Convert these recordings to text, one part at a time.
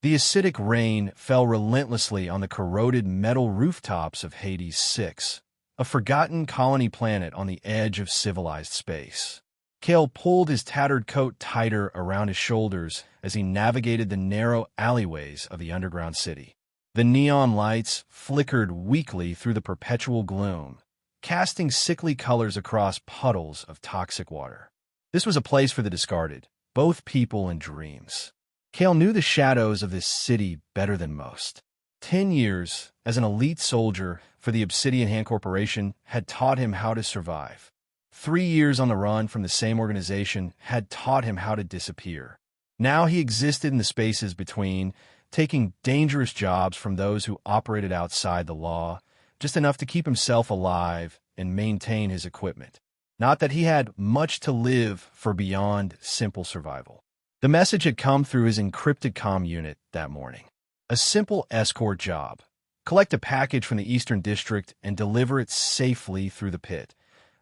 The acidic rain fell relentlessly on the corroded metal rooftops of Hades 6, a forgotten colony planet on the edge of civilized space. Kale pulled his tattered coat tighter around his shoulders as he navigated the narrow alleyways of the underground city. The neon lights flickered weakly through the perpetual gloom, casting sickly colors across puddles of toxic water. This was a place for the discarded, both people and dreams. Kale knew the shadows of this city better than most. 10 years as an elite soldier for the Obsidian Hand Corporation had taught him how to survive. 3 years on the run from the same organization had taught him how to disappear. Now he existed in the spaces between, taking dangerous jobs from those who operated outside the law, just enough to keep himself alive and maintain his equipment. Not that he had much to live for beyond simple survival. The message had come through his encrypted comm unit that morning. A simple escort job. Collect a package from the Eastern District and deliver it safely through the pit,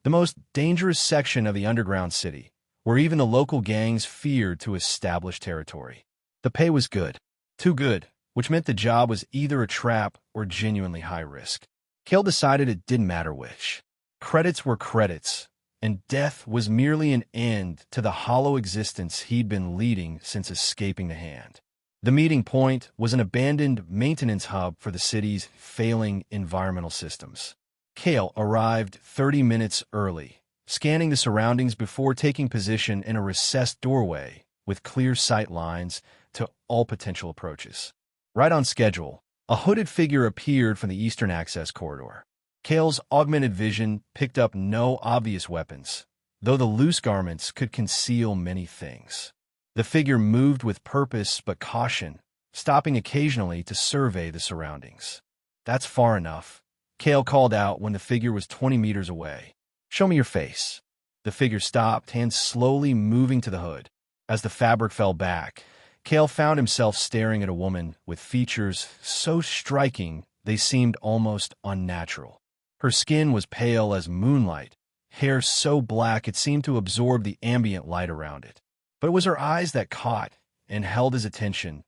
the most dangerous section of the underground city, where even the local gangs feared to establish territory. The pay was good. Too good, which meant the job was either a trap or genuinely high risk. Kale decided it didn't matter which. Credits were credits, and death was merely an end to the hollow existence he'd been leading since escaping the Hand. The meeting point was an abandoned maintenance hub for the city's failing environmental systems. Kale arrived 30 minutes early, scanning the surroundings before taking position in a recessed doorway with clear sight lines to all potential approaches. Right on schedule, a hooded figure appeared from the eastern access corridor. Kale's augmented vision picked up no obvious weapons, though the loose garments could conceal many things. The figure moved with purpose but caution, stopping occasionally to survey the surroundings. "That's far enough," Kale called out when the figure was 20 meters away. "Show me your face." The figure stopped, hands slowly moving to the hood. As the fabric fell back, Kale found himself staring at a woman with features so striking they seemed almost unnatural. Her skin was pale as moonlight, hair so black it seemed to absorb the ambient light around it. But it was her eyes that caught and held his attention,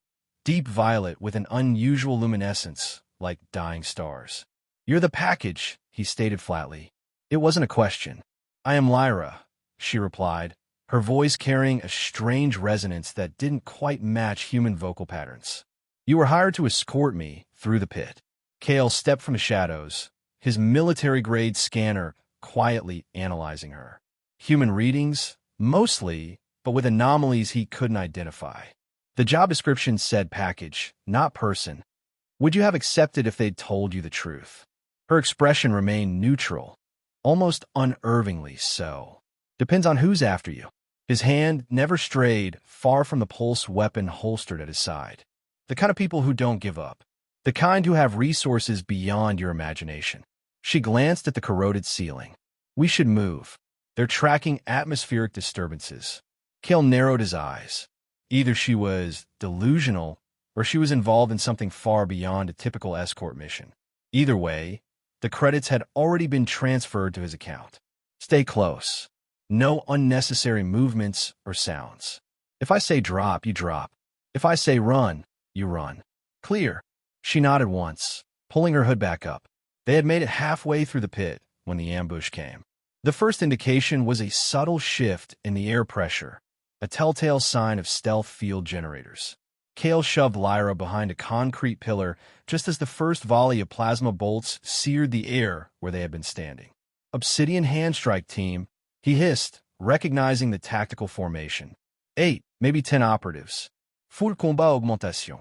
deep violet with an unusual luminescence, like dying stars. "You're the package," he stated flatly. It wasn't a question. "I am Lyra," she replied, her voice carrying a strange resonance that didn't quite match human vocal patterns. "You were hired to escort me through the pit." Kale stepped from the shadows, his military-grade scanner quietly analyzing her. Human readings? Mostly, but with anomalies he couldn't identify. The job description said package, not person. Would you have accepted if they'd told you the truth? Her expression remained neutral, almost unnervingly so. "Depends on who's after you." His hand never strayed far from the pulse weapon holstered at his side. "The kind of people who don't give up. The kind who have resources beyond your imagination." She glanced at the corroded ceiling. "We should move. They're tracking atmospheric disturbances." Kale narrowed his eyes. Either she was delusional or she was involved in something far beyond a typical escort mission. Either way, the credits had already been transferred to his account. "Stay close. No unnecessary movements or sounds. If I say drop, you drop. If I say run, you run. Clear." She nodded once, pulling her hood back up. They had made it halfway through the pit when the ambush came. The first indication was a subtle shift in the air pressure, a telltale sign of stealth field generators. Kale shoved Lyra behind a concrete pillar just as the first volley of plasma bolts seared the air where they had been standing. "Obsidian Handstrike team," he hissed, recognizing the tactical formation. 8, maybe 10 operatives. Full combat augmentation.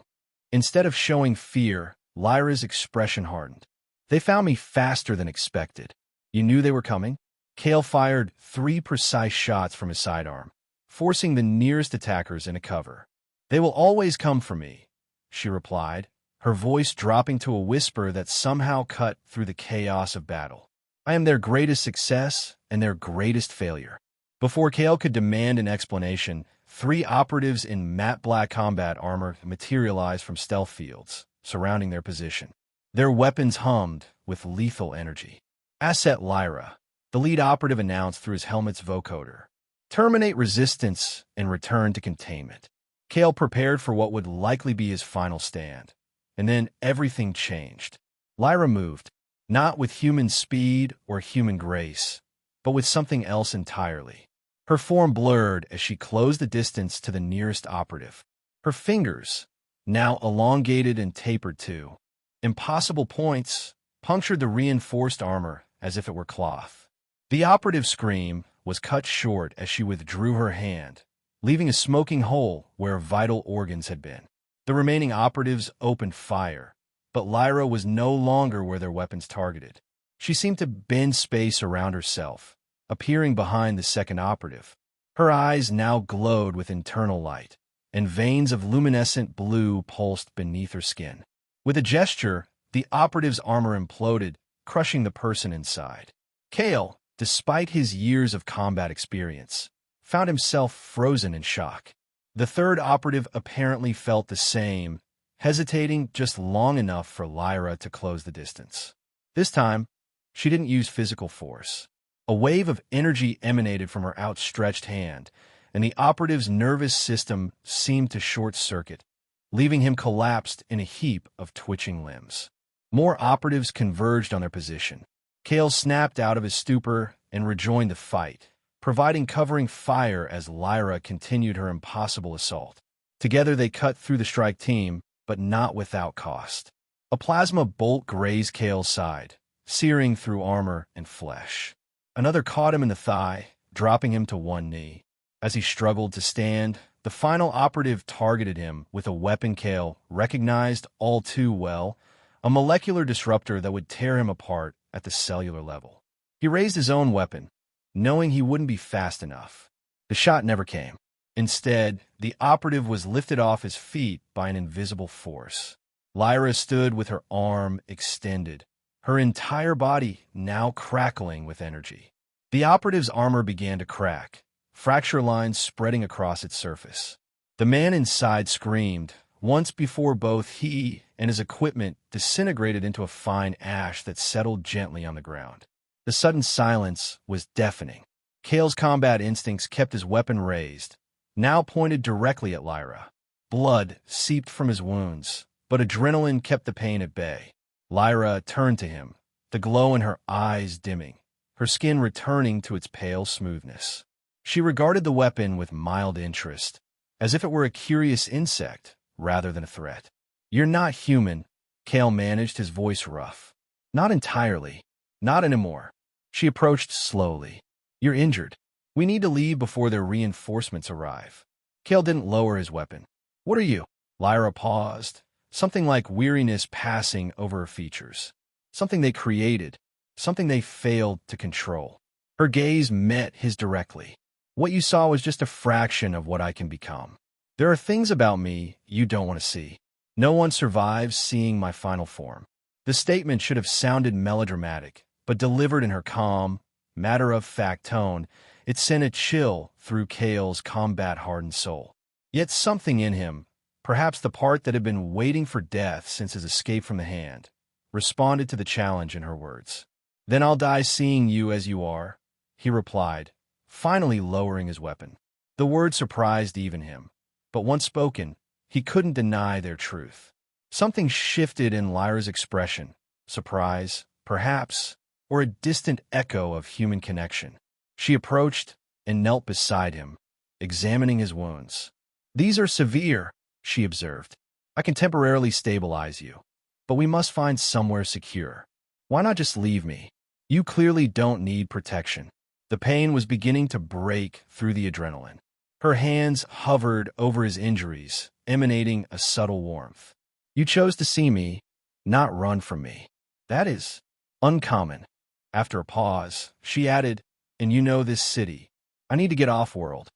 Instead of showing fear, Lyra's expression hardened. "They found me faster than expected." "You knew they were coming?" Kale fired 3 precise shots from his sidearm, forcing the nearest attackers into cover. "They will always come for me," she replied, her voice dropping to a whisper that somehow cut through the chaos of battle. "I am their greatest success and their greatest failure." Before Kale could demand an explanation, 3 operatives in matte black combat armor materialized from stealth fields, surrounding their position. Their weapons hummed with lethal energy. "Asset Lyra," the lead operative announced through his helmet's vocoder. "Terminate resistance and return to containment." Kale prepared for what would likely be his final stand. And then everything changed. Lyra moved, not with human speed or human grace, but with something else entirely. Her form blurred as she closed the distance to the nearest operative. Her fingers, now elongated and tapered to impossible points, punctured the reinforced armor as if it were cloth. The operative's scream was cut short as she withdrew her hand, leaving a smoking hole where vital organs had been. The remaining operatives opened fire, but Lyra was no longer where their weapons targeted. She seemed to bend space around herself, appearing behind the second operative. Her eyes now glowed with internal light, and veins of luminescent blue pulsed beneath her skin. With a gesture, the operative's armor imploded, crushing the person inside. Kale, despite his years of combat experience, found himself frozen in shock. The third operative apparently felt the same, hesitating just long enough for Lyra to close the distance. This time, she didn't use physical force. A wave of energy emanated from her outstretched hand, and the operative's nervous system seemed to short-circuit, leaving him collapsed in a heap of twitching limbs. More operatives converged on their position. Kale snapped out of his stupor and rejoined the fight, providing covering fire as Lyra continued her impossible assault. Together they cut through the strike team, but not without cost. A plasma bolt grazed Kale's side, searing through armor and flesh. Another caught him in the thigh, dropping him to one knee. As he struggled to stand, the final operative targeted him with a weapon Kale recognized all too well, a molecular disruptor that would tear him apart at the cellular level. He raised his own weapon, knowing he wouldn't be fast enough. The shot never came. Instead, the operative was lifted off his feet by an invisible force. Lyra stood with her arm extended, her entire body now crackling with energy. The operative's armor began to crack, fracture lines spreading across its surface. The man inside screamed, once before both he and his equipment disintegrated into a fine ash that settled gently on the ground. The sudden silence was deafening. Kale's combat instincts kept his weapon raised, now pointed directly at Lyra. Blood seeped from his wounds, but adrenaline kept the pain at bay. Lyra turned to him, the glow in her eyes dimming, her skin returning to its pale smoothness. She regarded the weapon with mild interest, as if it were a curious insect rather than a threat. "You're not human," Kale managed, his voice rough. "Not entirely. Not anymore." She approached slowly. "You're injured. We need to leave before their reinforcements arrive." Kale didn't lower his weapon. "What are you?" Lyra paused, something like weariness passing over her features. Something they created, something they failed to control. Her gaze met his directly. "What you saw was just a fraction of what I can become. There are things about me you don't want to see. No one survives seeing my final form." The statement should have sounded melodramatic, but delivered in her calm, matter-of-fact tone, it sent a chill through Kale's combat-hardened soul. Yet something in him, perhaps the part that had been waiting for death since his escape from the hand, responded to the challenge in her words. "Then I'll die seeing you as you are," he replied, finally lowering his weapon. The words surprised even him, but once spoken, he couldn't deny their truth. Something shifted in Lyra's expression, surprise, perhaps, or a distant echo of human connection. She approached and knelt beside him, examining his wounds. "These are severe," she observed. "I can temporarily stabilize you, but we must find somewhere secure. Why not just leave me? You clearly don't need protection." The pain was beginning to break through the adrenaline. Her hands hovered over his injuries, emanating a subtle warmth. "You chose to see me, not run from me. That is uncommon." After a pause, she added, "And you know this city. I need to get off-world."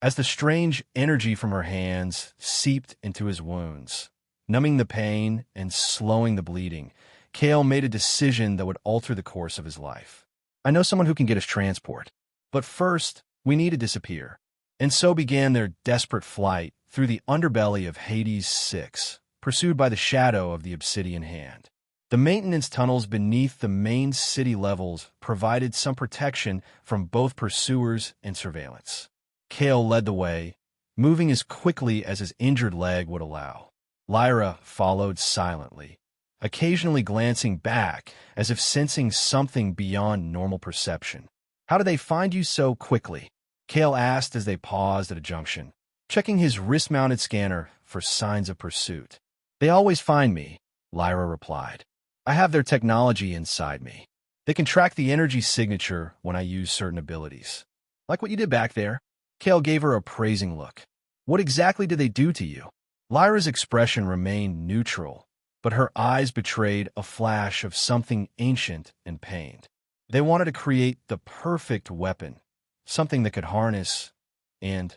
As the strange energy from her hands seeped into his wounds, numbing the pain and slowing the bleeding, Kale made a decision that would alter the course of his life. "I know someone who can get us transport. But first, we need to disappear." And so began their desperate flight through the underbelly of Hades 6, pursued by the shadow of the Obsidian Hand. The maintenance tunnels beneath the main city levels provided some protection from both pursuers and surveillance. Kale led the way, moving as quickly as his injured leg would allow. Lyra followed silently, occasionally glancing back as if sensing something beyond normal perception. "How did they find you so quickly?" Kale asked as they paused at a junction, checking his wrist-mounted scanner for signs of pursuit. "They always find me," Lyra replied. "I have their technology inside me. They can track the energy signature when I use certain abilities. Like what you did back there." Kale gave her a praising look. "What exactly did they do to you?" Lyra's expression remained neutral, but her eyes betrayed a flash of something ancient and pained. "They wanted to create the perfect weapon, something that could harness and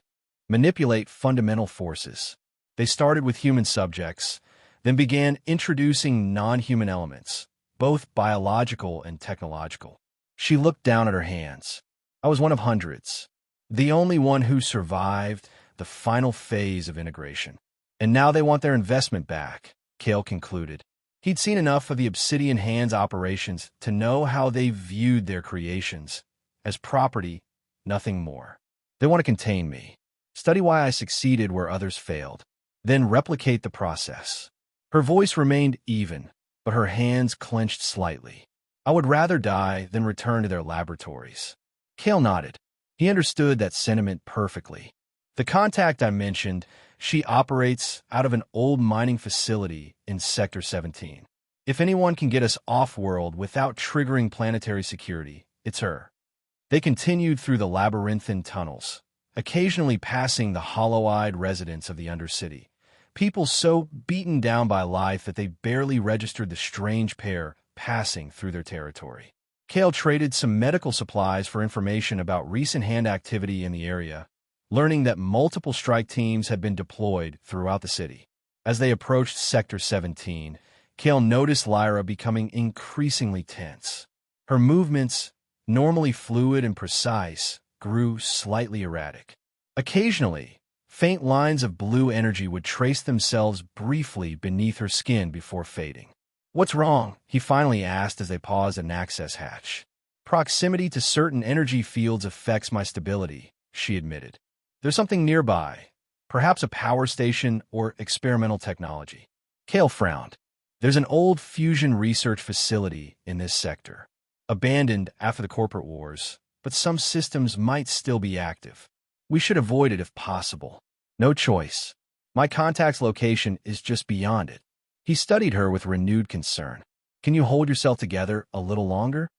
manipulate fundamental forces. They started with human subjects, then began introducing non-human elements, both biological and technological." She looked down at her hands. "I was one of hundreds, the only one who survived the final phase of integration. And now they want their investment back," Kale concluded. He'd seen enough of the Obsidian Hands operations to know how they viewed their creations, as property, nothing more. "They want to contain me, study why I succeeded where others failed, then replicate the process." Her voice remained even, but her hands clenched slightly. "I would rather die than return to their laboratories." Kale nodded. He understood that sentiment perfectly. "The contact I mentioned, she operates out of an old mining facility in Sector 17. If anyone can get us off-world without triggering planetary security, it's her." They continued through the labyrinthine tunnels, occasionally passing the hollow-eyed residents of the Undercity, people so beaten down by life that they barely registered the strange pair passing through their territory. Kale traded some medical supplies for information about recent hand activity in the area, learning that multiple strike teams had been deployed throughout the city. As they approached Sector 17, Kale noticed Lyra becoming increasingly tense. Her movements, normally fluid and precise, grew slightly erratic. Occasionally, faint lines of blue energy would trace themselves briefly beneath her skin before fading. "What's wrong?" he finally asked as they paused at an access hatch. "Proximity to certain energy fields affects my stability," she admitted. "There's something nearby, perhaps a power station or experimental technology." Kale frowned. "There's an old fusion research facility in this sector, abandoned after the corporate wars, but some systems might still be active. We should avoid it if possible." "No choice. My contact's location is just beyond it." He studied her with renewed concern. "Can you hold yourself together a little longer?"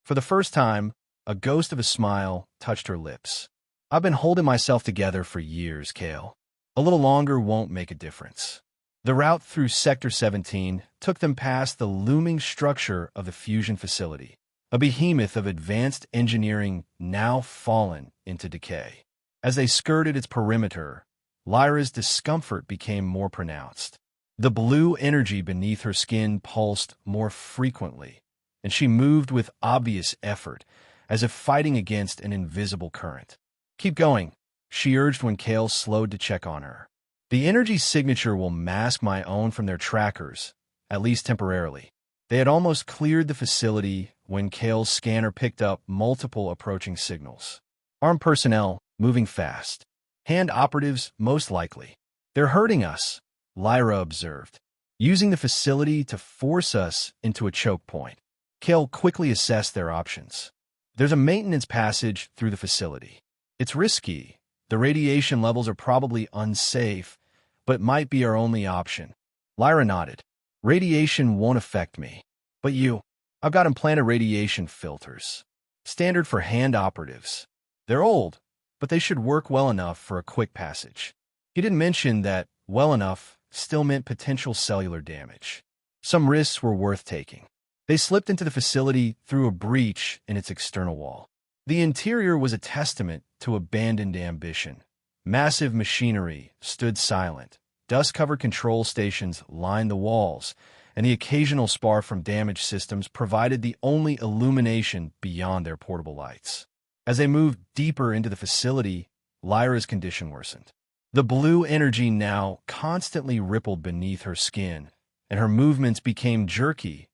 For the first time, a ghost of a smile touched her lips. "I've been holding myself together for years, Kale. A little longer won't make a difference." The route through Sector 17 took them past the looming structure of the fusion facility, a behemoth of advanced engineering now fallen into decay. As they skirted its perimeter, Lyra's discomfort became more pronounced. The blue energy beneath her skin pulsed more frequently, and she moved with obvious effort, as if fighting against an invisible current. "Keep going," she urged when Kale slowed to check on her. "The energy signature will mask my own from their trackers, at least temporarily." They had almost cleared the facility when Kale's scanner picked up multiple approaching signals. "Armed personnel, moving fast. Hand operatives, most likely. They're hurting us," Lyra observed, "using the facility to force us into a choke point." Kale quickly assessed their options. "There's a maintenance passage through the facility. It's risky. The radiation levels are probably unsafe, but might be our only option." Lyra nodded. "Radiation won't affect me. But you?" "I've got implanted radiation filters. Standard for hand operatives. They're old, but they should work well enough for a quick passage." He didn't mention that well enough still meant potential cellular damage. Some risks were worth taking. They slipped into the facility through a breach in its external wall. The interior was a testament to abandoned ambition. Massive machinery stood silent. Dust-covered control stations lined the walls, and the occasional spar from damaged systems provided the only illumination beyond their portable lights. As they moved deeper into the facility, Lyra's condition worsened. The blue energy now constantly rippled beneath her skin, and her movements became jerky,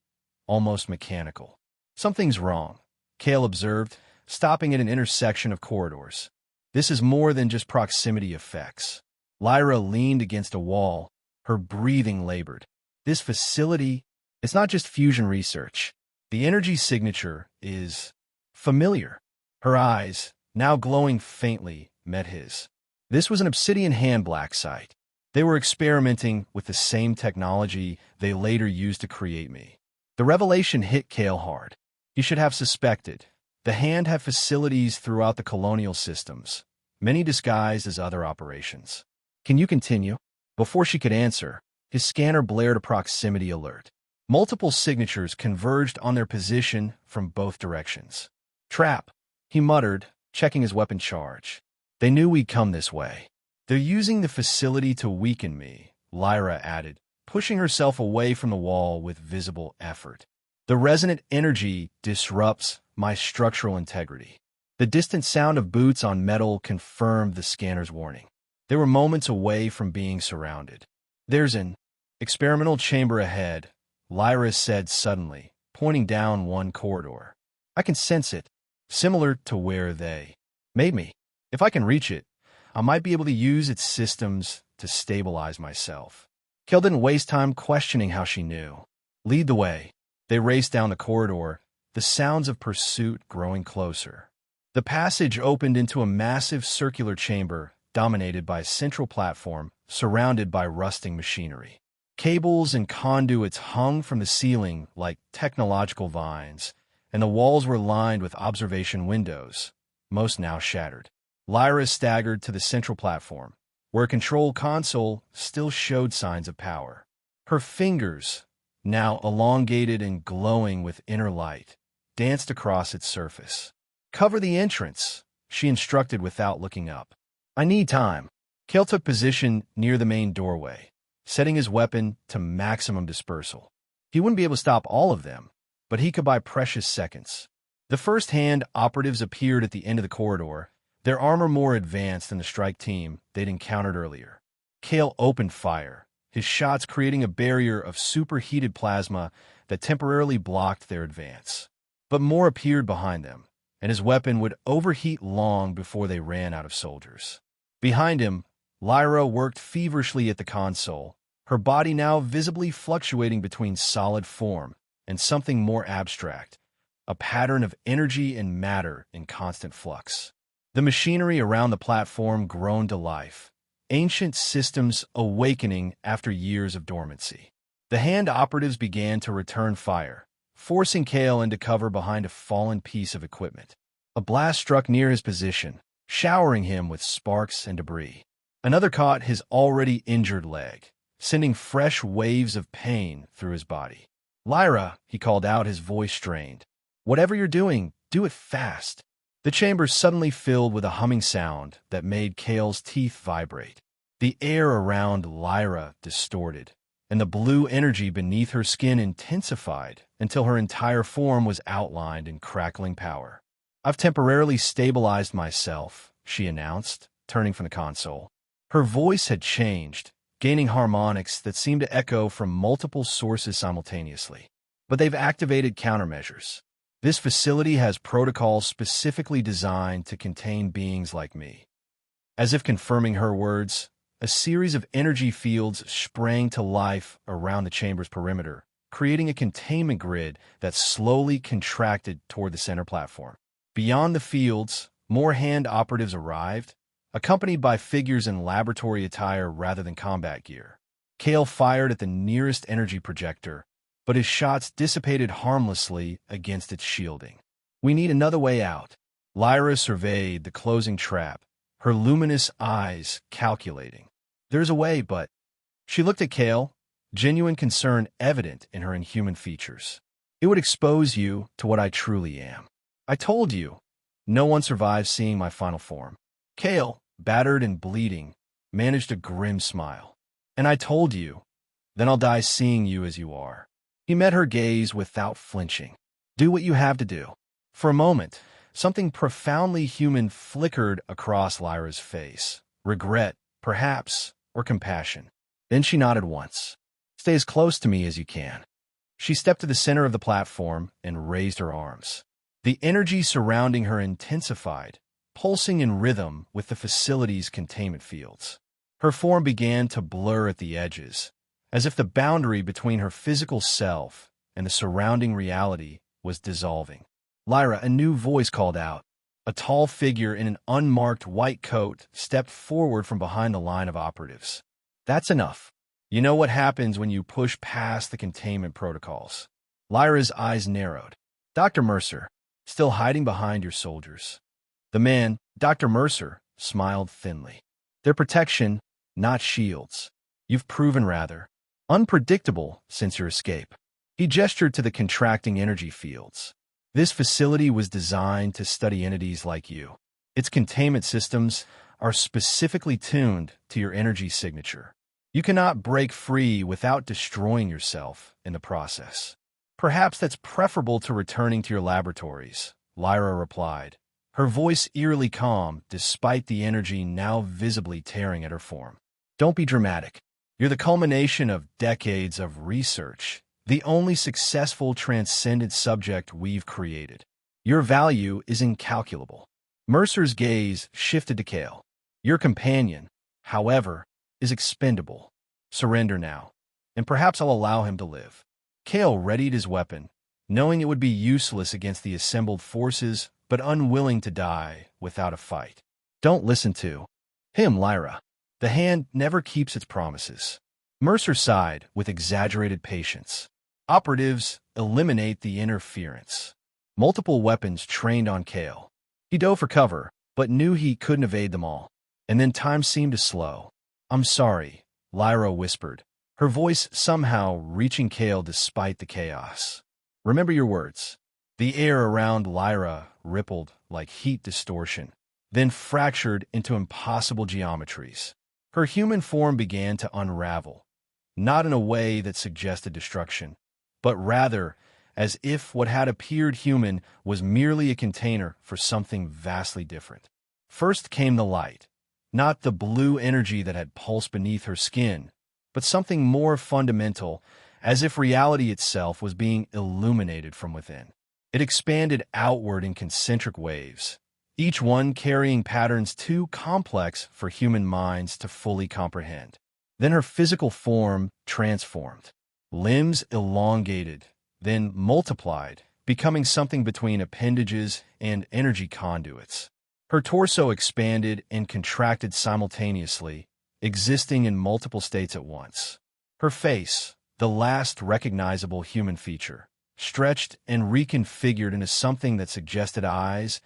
almost mechanical. "Something's wrong," Kale observed, stopping at an intersection of corridors. This is more than just proximity effects. Lyra leaned against a wall, her breathing labored. This facility, it's not just fusion research. The energy signature is familiar. Her eyes, now glowing faintly, met his. This was an obsidian hand black site. They were experimenting with the same technology they later used to create me. The revelation hit Cale hard. He should have suspected. The hand had facilities throughout the colonial systems, many disguised as other operations. Can you continue? Before she could answer, his scanner blared a proximity alert. Multiple signatures converged on their position from both directions. Trap, he muttered, checking his weapon charge. They knew we'd come this way. They're using the facility to weaken me, Lyra added, pushing herself away from the wall with visible effort. The resonant energy disrupts my structural integrity. The distant sound of boots on metal confirmed the scanner's warning. They were moments away from being surrounded. There's an experimental chamber ahead, Lyra said suddenly, pointing down one corridor. I can sense it, similar to where they made me. If I can reach it, I might be able to use its systems to stabilize myself. Cale didn't waste time questioning how she knew. Lead the way. They raced down the corridor, the sounds of pursuit growing closer. The passage opened into a massive circular chamber dominated by a central platform surrounded by rusting machinery. Cables and conduits hung from the ceiling like technological vines, and the walls were lined with observation windows, most now shattered. Lyra staggered to the central platform, where a control console still showed signs of power. Her fingers, now elongated and glowing with inner light, danced across its surface. Cover the entrance, she instructed without looking up. I need time. Cale took position near the main doorway, setting his weapon to maximum dispersal. He wouldn't be able to stop all of them, but he could buy precious seconds. The first-hand operatives appeared at the end of the corridor, their armor more advanced than the strike team they'd encountered earlier. Cale opened fire, his shots creating a barrier of superheated plasma that temporarily blocked their advance. But more appeared behind them, and his weapon would overheat long before they ran out of soldiers. Behind him, Lyra worked feverishly at the console, her body now visibly fluctuating between solid form and something more abstract, a pattern of energy and matter in constant flux. The machinery around the platform groaned to life, ancient systems awakening after years of dormancy. The hand operatives began to return fire, forcing Cale into cover behind a fallen piece of equipment. A blast struck near his position, showering him with sparks and debris. Another caught his already injured leg, sending fresh waves of pain through his body. Lyra, he called out, his voice strained. Whatever you're doing, do it fast. The chamber suddenly filled with a humming sound that made Cale's teeth vibrate. The air around Lyra distorted, and the blue energy beneath her skin intensified until her entire form was outlined in crackling power. I've temporarily stabilized myself, she announced, turning from the console. Her voice had changed, gaining harmonics that seemed to echo from multiple sources simultaneously. But they've activated countermeasures. This facility has protocols specifically designed to contain beings like me. As if confirming her words, a series of energy fields sprang to life around the chamber's perimeter, creating a containment grid that slowly contracted toward the center platform. Beyond the fields, more hand operatives arrived, accompanied by figures in laboratory attire rather than combat gear. Cale fired at the nearest energy projector, but his shots dissipated harmlessly against its shielding. We need another way out. Lyra surveyed the closing trap, her luminous eyes calculating. There's a way, but... She looked at Cale, genuine concern evident in her inhuman features. It would expose you to what I truly am. I told you, no one survives seeing my final form. Cale, battered and bleeding, managed a grim smile. And I told you, then I'll die seeing you as you are. He met her gaze without flinching. Do what you have to do. For a moment, something profoundly human flickered across Lyra's face. Regret, perhaps, or compassion. Then she nodded once. Stay as close to me as you can. She stepped to the center of the platform and raised her arms. The energy surrounding her intensified, pulsing in rhythm with the facility's containment fields. Her form began to blur at the edges, as if the boundary between her physical self and the surrounding reality was dissolving. Lyra, a new voice called out. A tall figure in an unmarked white coat stepped forward from behind the line of operatives. That's enough. You know what happens when you push past the containment protocols. Lyra's eyes narrowed. Dr. Mercer, still hiding behind your soldiers. The man, Dr. Mercer, smiled thinly. Their protection, not shields. You've proven rather unpredictable since your escape. He gestured to the contracting energy fields. This facility was designed to study entities like you. Its containment systems are specifically tuned to your energy signature. You cannot break free without destroying yourself in the process. Perhaps that's preferable to returning to your laboratories, Lyra replied, her voice eerily calm despite the energy now visibly tearing at her form. Don't be dramatic. You're the culmination of decades of research, the only successful transcendent subject we've created. Your value is incalculable. Mercer's gaze shifted to Kale. Your companion, however, is expendable. Surrender now, and perhaps I'll allow him to live. Kale readied his weapon, knowing it would be useless against the assembled forces, but unwilling to die without a fight. Don't listen to him, Lyra. The hand never keeps its promises. Mercer sighed with exaggerated patience. Operatives eliminate the interference. Multiple weapons trained on Kale. He dove for cover, but knew he couldn't evade them all. And then time seemed to slow. I'm sorry, Lyra whispered, her voice somehow reaching Kale despite the chaos. Remember your words. The air around Lyra rippled like heat distortion, then fractured into impossible geometries. Her human form began to unravel, not in a way that suggested destruction, but rather as if what had appeared human was merely a container for something vastly different. First came the light, not the blue energy that had pulsed beneath her skin, but something more fundamental, as if reality itself was being illuminated from within. It expanded outward in concentric waves, each one carrying patterns too complex for human minds to fully comprehend. Then her physical form transformed. Limbs elongated, then multiplied, becoming something between appendages and energy conduits. Her torso expanded and contracted simultaneously, existing in multiple states at once. Her face, the last recognizable human feature, stretched and reconfigured into something that suggested eyes,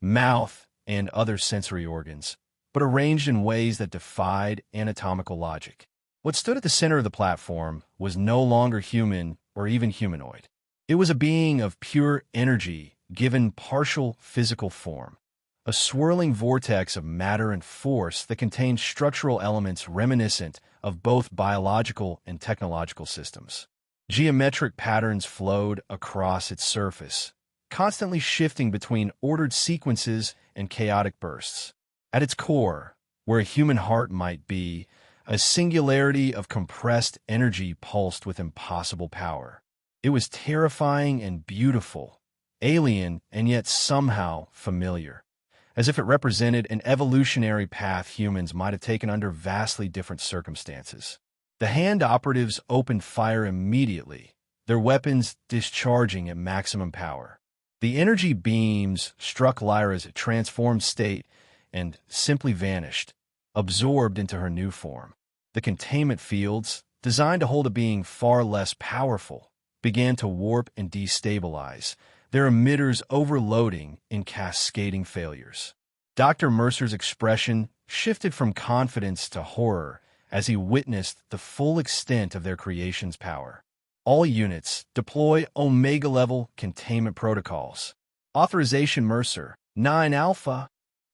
mouth, and other sensory organs, but arranged in ways that defied anatomical logic. What stood at the center of the platform was no longer human or even humanoid. It was a being of pure energy given partial physical form, a swirling vortex of matter and force that contained structural elements reminiscent of both biological and technological systems. Geometric patterns flowed across its surface, constantly shifting between ordered sequences and chaotic bursts. At its core, where a human heart might be, a singularity of compressed energy pulsed with impossible power. It was terrifying and beautiful, alien and yet somehow familiar, as if it represented an evolutionary path humans might have taken under vastly different circumstances. The hand operatives opened fire immediately, their weapons discharging at maximum power. The energy beams struck Lyra's transformed state and simply vanished, absorbed into her new form. The containment fields, designed to hold a being far less powerful, began to warp and destabilize, their emitters overloading in cascading failures. Dr. Mercer's expression shifted from confidence to horror as he witnessed the full extent of their creation's power. All units deploy Omega-level containment protocols. Authorization Mercer, 9 Alpha.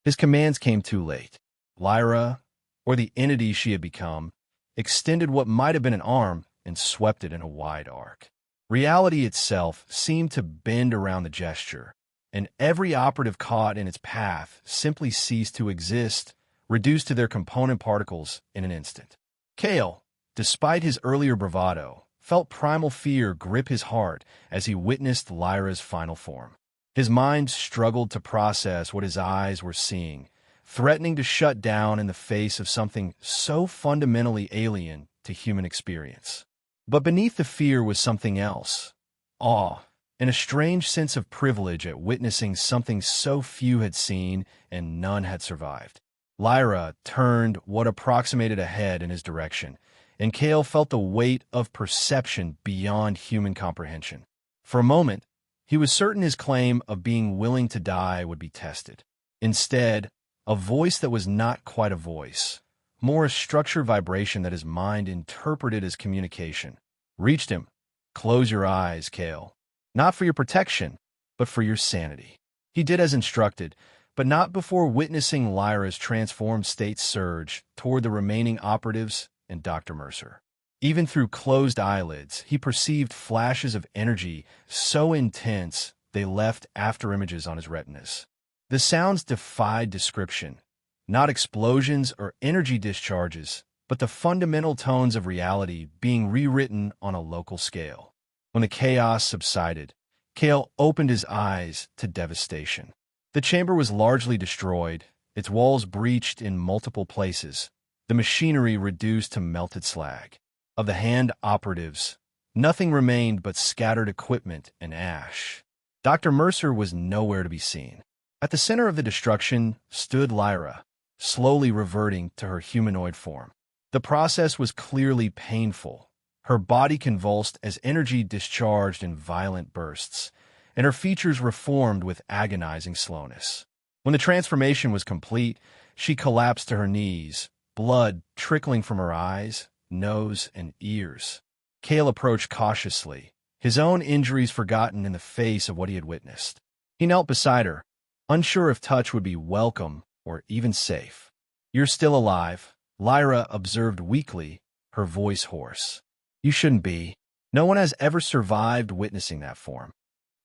His commands came too late. Lyra, or the entity she had become, extended what might have been an arm and swept it in a wide arc. Reality itself seemed to bend around the gesture, and every operative caught in its path simply ceased to exist, reduced to their component particles in an instant. Kale, despite his earlier bravado, felt primal fear grip his heart as he witnessed Lyra's final form. His mind struggled to process what his eyes were seeing, threatening to shut down in the face of something so fundamentally alien to human experience. But beneath the fear was something else: awe, and a strange sense of privilege at witnessing something so few had seen and none had survived. Lyra turned what approximated a head in his direction, and Cale felt the weight of perception beyond human comprehension. For a moment, he was certain his claim of being willing to die would be tested. Instead, a voice that was not quite a voice, more a structured vibration that his mind interpreted as communication, reached him. "Close your eyes, Cale. Not for your protection, but for your sanity." He did as instructed, but not before witnessing Lyra's transformed state surge toward the remaining operatives and Dr. Mercer. Even through closed eyelids, he perceived flashes of energy so intense they left afterimages on his retinas. The sounds defied description, not explosions or energy discharges, but the fundamental tones of reality being rewritten on a local scale. When the chaos subsided, Cale opened his eyes to devastation. The chamber was largely destroyed, its walls breached in multiple places, the machinery reduced to melted slag. Of the hand operatives, nothing remained but scattered equipment and ash. Dr. Mercer was nowhere to be seen. At the center of the destruction stood Lyra, slowly reverting to her humanoid form. The process was clearly painful. Her body convulsed as energy discharged in violent bursts, and her features reformed with agonizing slowness. When the transformation was complete, she collapsed to her knees, blood trickling from her eyes, nose, and ears. Cale approached cautiously, his own injuries forgotten in the face of what he had witnessed. He knelt beside her, unsure if touch would be welcome or even safe. "You're still alive," Lyra observed weakly, her voice hoarse. "You shouldn't be. No one has ever survived witnessing that form.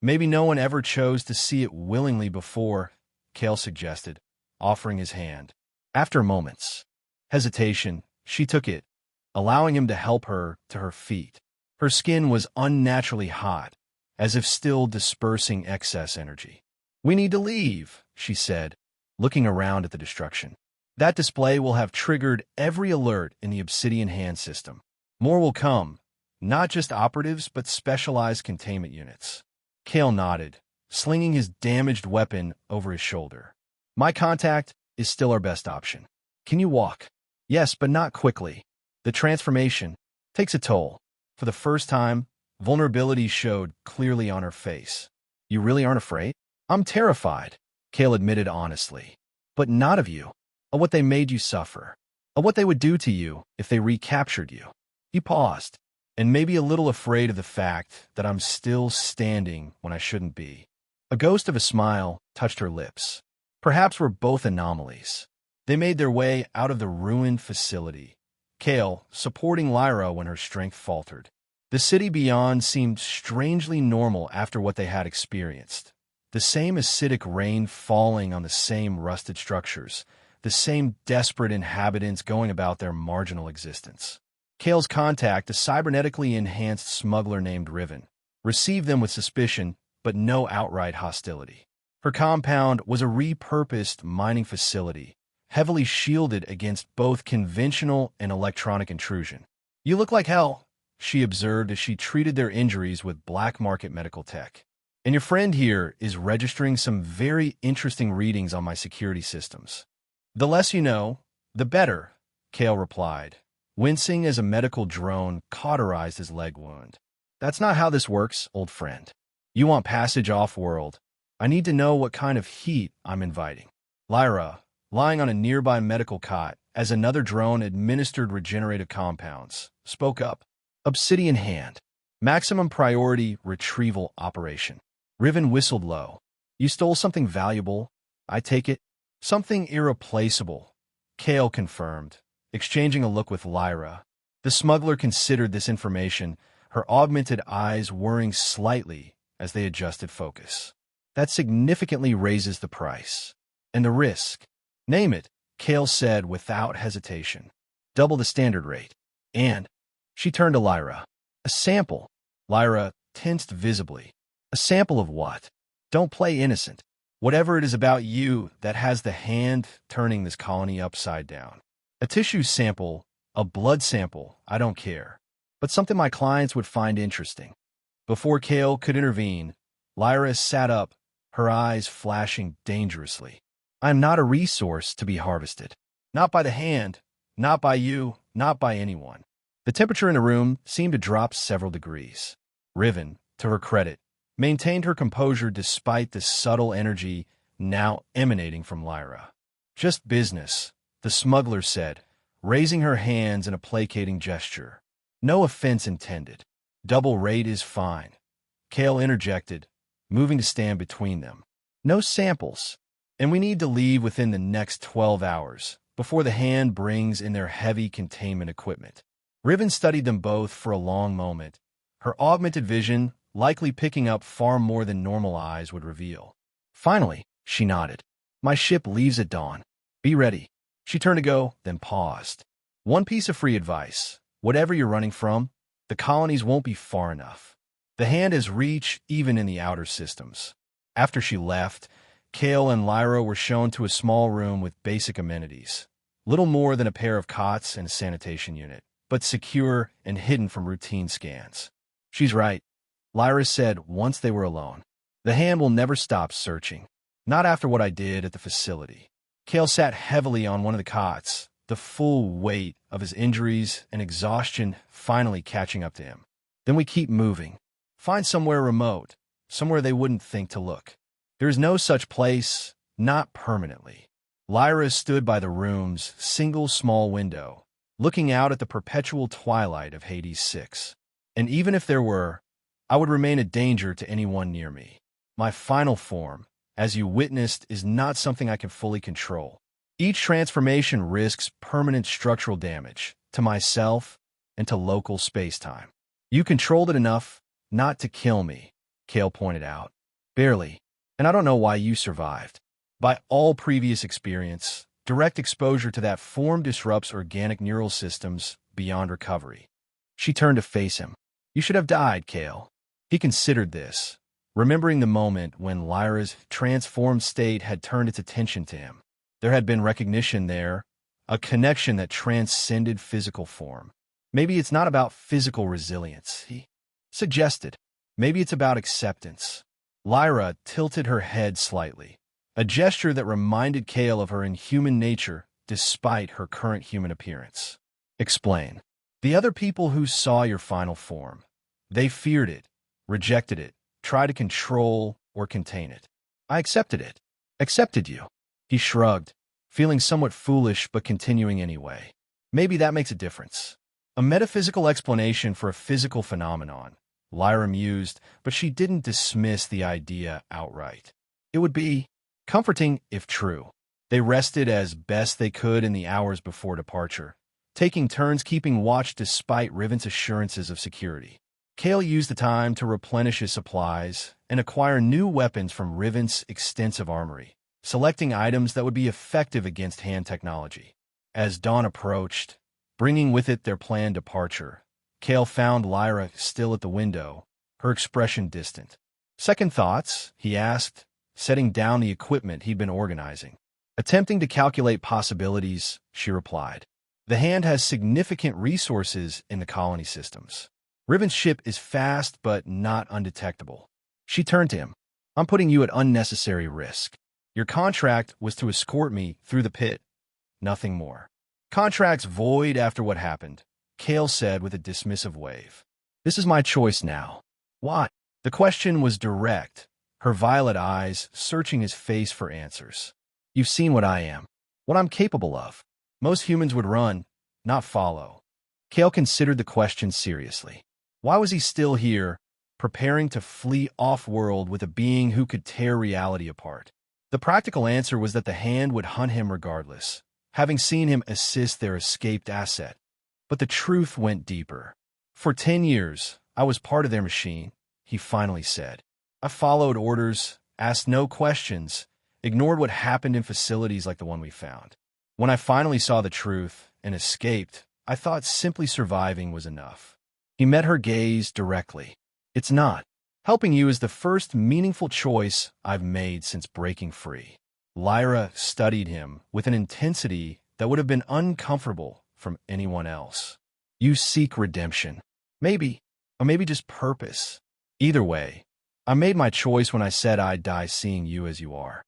Maybe no one ever chose to see it willingly before," Cale suggested, offering his hand. After moments' hesitation, she took it, allowing him to help her to her feet. Her skin was unnaturally hot, as if still dispersing excess energy. "We need to leave," she said, looking around at the destruction. "That display will have triggered every alert in the Obsidian hand system. More will come, not just operatives, but specialized containment units." Cale nodded, slinging his damaged weapon over his shoulder. "My contact is still our best option. Can you walk?" "Yes, but not quickly. The transformation takes a toll." For the first time, vulnerability showed clearly on her face. "You really aren't afraid?" "I'm terrified," Cale admitted honestly. "But not of you. Of what they made you suffer. Of what they would do to you if they recaptured you." He paused, and maybe a little afraid of the fact that I'm still standing when I shouldn't be. A ghost of a smile touched her lips. "Perhaps we're both anomalies." They made their way out of the ruined facility, Cale supporting Lyra when her strength faltered. The city beyond seemed strangely normal after what they had experienced. The same acidic rain falling on the same rusted structures, the same desperate inhabitants going about their marginal existence. Cale's contact, a cybernetically enhanced smuggler named Riven, received them with suspicion, but no outright hostility. Her compound was a repurposed mining facility, heavily shielded against both conventional and electronic intrusion. "You look like hell," she observed as she treated their injuries with black market medical tech. "And your friend here is registering some very interesting readings on my security systems." "The less you know, the better," Cale replied, wincing as a medical drone cauterized his leg wound. "That's not how this works, old friend. You want passage off-world. I need to know what kind of heat I'm inviting." Lyra, lying on a nearby medical cot as another drone administered regenerative compounds, spoke up. "Obsidian hand. Maximum priority retrieval operation." Riven whistled low. "You stole something valuable, I take it?" "Something irreplaceable," Cale confirmed, exchanging a look with Lyra. The smuggler considered this information, her augmented eyes whirring slightly as they adjusted focus. "That significantly raises the price. And the risk." "Name it," Cale said without hesitation. "Double the standard rate. And," she turned to Lyra, "a sample." Lyra tensed visibly. "A sample of what?" Don't play innocent. Whatever it is about you that has the hand turning this colony upside down. A tissue sample, a blood sample, I don't care. But something my clients would find interesting. Before Kale could intervene, Lyra sat up, her eyes flashing dangerously. I am not a resource to be harvested. Not by the hand, not by you, not by anyone. The temperature in the room seemed to drop several degrees. Riven, to her credit, maintained her composure despite the subtle energy now emanating from Lyra. Just business, the smuggler said, raising her hands in a placating gesture. No offense intended. Double rate is fine. Kale interjected, moving to stand between them. No samples, and we need to leave within the next 12 hours before the hand brings in their heavy containment equipment. Riven studied them both for a long moment, her augmented vision likely picking up far more than normal eyes would reveal. Finally, she nodded. My ship leaves at dawn. Be ready. She turned to go, then paused. One piece of free advice. Whatever you're running from, the colonies won't be far enough. The hand has reach even in the outer systems. After she left, Kale and Lyra were shown to a small room with basic amenities. Little more than a pair of cots and a sanitation unit, but secure and hidden from routine scans. She's right, Lyra said once they were alone. The hand will never stop searching. Not after what I did at the facility. Kale sat heavily on one of the cots, the full weight of his injuries and exhaustion finally catching up to him. Then we keep moving. Find somewhere remote, somewhere they wouldn't think to look. There is no such place, not permanently. Lyra stood by the room's single small window, looking out at the perpetual twilight of Hades 6. And even if there were, I would remain a danger to anyone near me. My final form, as you witnessed, is not something I can fully control. Each transformation risks permanent structural damage to myself and to local space-time. You controlled it enough not to kill me, Kale pointed out. Barely, and I don't know why you survived. By all previous experience, direct exposure to that form disrupts organic neural systems beyond recovery. She turned to face him. You should have died, Kale. He considered this, remembering the moment when Lyra's transformed state had turned its attention to him. There had been recognition there, a connection that transcended physical form. Maybe it's not about physical resilience, he suggested. Maybe it's about acceptance. Lyra tilted her head slightly, a gesture that reminded Kale of her inhuman nature despite her current human appearance. Explain. The other people who saw your final form, they feared it, rejected it, tried to control or contain it. I accepted it. Accepted you. He shrugged, feeling somewhat foolish but continuing anyway. Maybe that makes a difference. A metaphysical explanation for a physical phenomenon, Lyra mused, but she didn't dismiss the idea outright. It would be comforting if true. They rested as best they could in the hours before departure, taking turns keeping watch despite Riven's assurances of security. Kale used the time to replenish his supplies and acquire new weapons from Riven's extensive armory, selecting items that would be effective against hand technology. As dawn approached, bringing with it their planned departure, Kale found Lyra still at the window, her expression distant. Second thoughts, he asked, setting down the equipment he'd been organizing. Attempting to calculate possibilities, she replied. The hand has significant resources in the colony systems. Riven's ship is fast but not undetectable. She turned to him. I'm putting you at unnecessary risk. Your contract was to escort me through the pit. Nothing more. Contract's void after what happened, Kale said with a dismissive wave. This is my choice now. Why? The question was direct, her violet eyes searching his face for answers. You've seen what I am, what I'm capable of. Most humans would run, not follow. Kale considered the question seriously. Why was he still here, preparing to flee off-world with a being who could tear reality apart? The practical answer was that the hand would hunt him regardless, having seen him assist their escaped asset. But the truth went deeper. For 10 years, I was part of their machine, he finally said. I followed orders, asked no questions, ignored what happened in facilities like the one we found. When I finally saw the truth and escaped, I thought simply surviving was enough. He met her gaze directly. It's not. Helping you is the first meaningful choice I've made since breaking free. Lyra studied him with an intensity that would have been uncomfortable from anyone else. You seek redemption. Maybe, or maybe just purpose. Either way, I made my choice when I said I'd die seeing you as you are.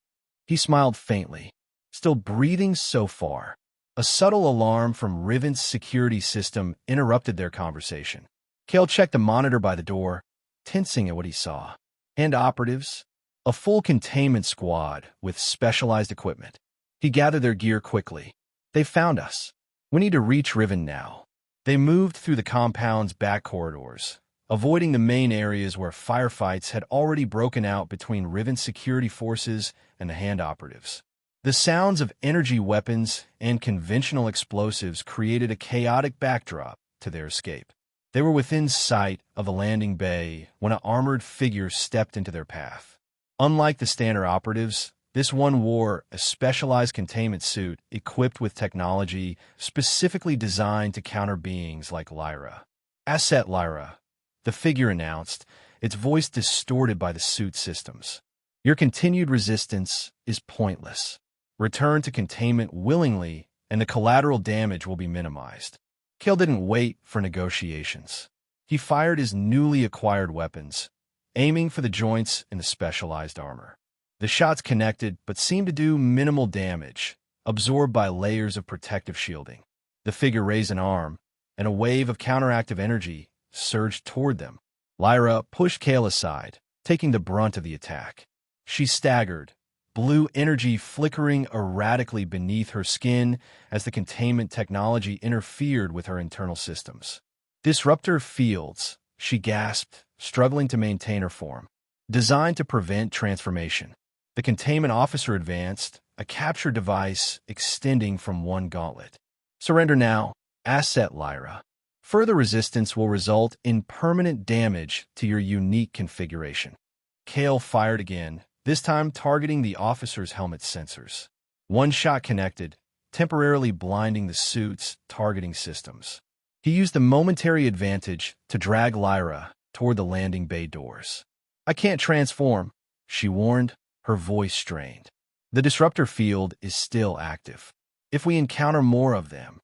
He smiled faintly, still breathing so far. A subtle alarm from Riven's security system interrupted their conversation. Kale checked the monitor by the door, tensing at what he saw. And operatives? A full containment squad with specialized equipment. He gathered their gear quickly. They found us. We need to reach Riven now. They moved through the compound's back corridors, avoiding the main areas where firefights had already broken out between Riven's security forces and the hand operatives. The sounds of energy weapons and conventional explosives created a chaotic backdrop to their escape. They were within sight of the landing bay when an armored figure stepped into their path. Unlike the standard operatives, this one wore a specialized containment suit equipped with technology specifically designed to counter beings like Lyra. Asset Lyra, the figure announced, its voice distorted by the suit systems. Your continued resistance is pointless. Return to containment willingly, and the collateral damage will be minimized. Kale didn't wait for negotiations. He fired his newly acquired weapons, aiming for the joints in the specialized armor. The shots connected but seemed to do minimal damage, absorbed by layers of protective shielding. The figure raised an arm, and a wave of counteractive energy surged toward them. Lyra pushed Kale aside, taking the brunt of the attack. She staggered, blue energy flickering erratically beneath her skin as the containment technology interfered with her internal systems. Disruptor fields, she gasped, struggling to maintain her form. Designed to prevent transformation. The containment officer advanced, a capture device extending from one gauntlet. Surrender now, Asset Lyra. Further resistance will result in permanent damage to your unique configuration. Kale fired again, this time targeting the officer's helmet sensors. One shot connected, temporarily blinding the suit's targeting systems. He used the momentary advantage to drag Lyra toward the landing bay doors. I can't transform, she warned, her voice strained. The disruptor field is still active. If we encounter more of them,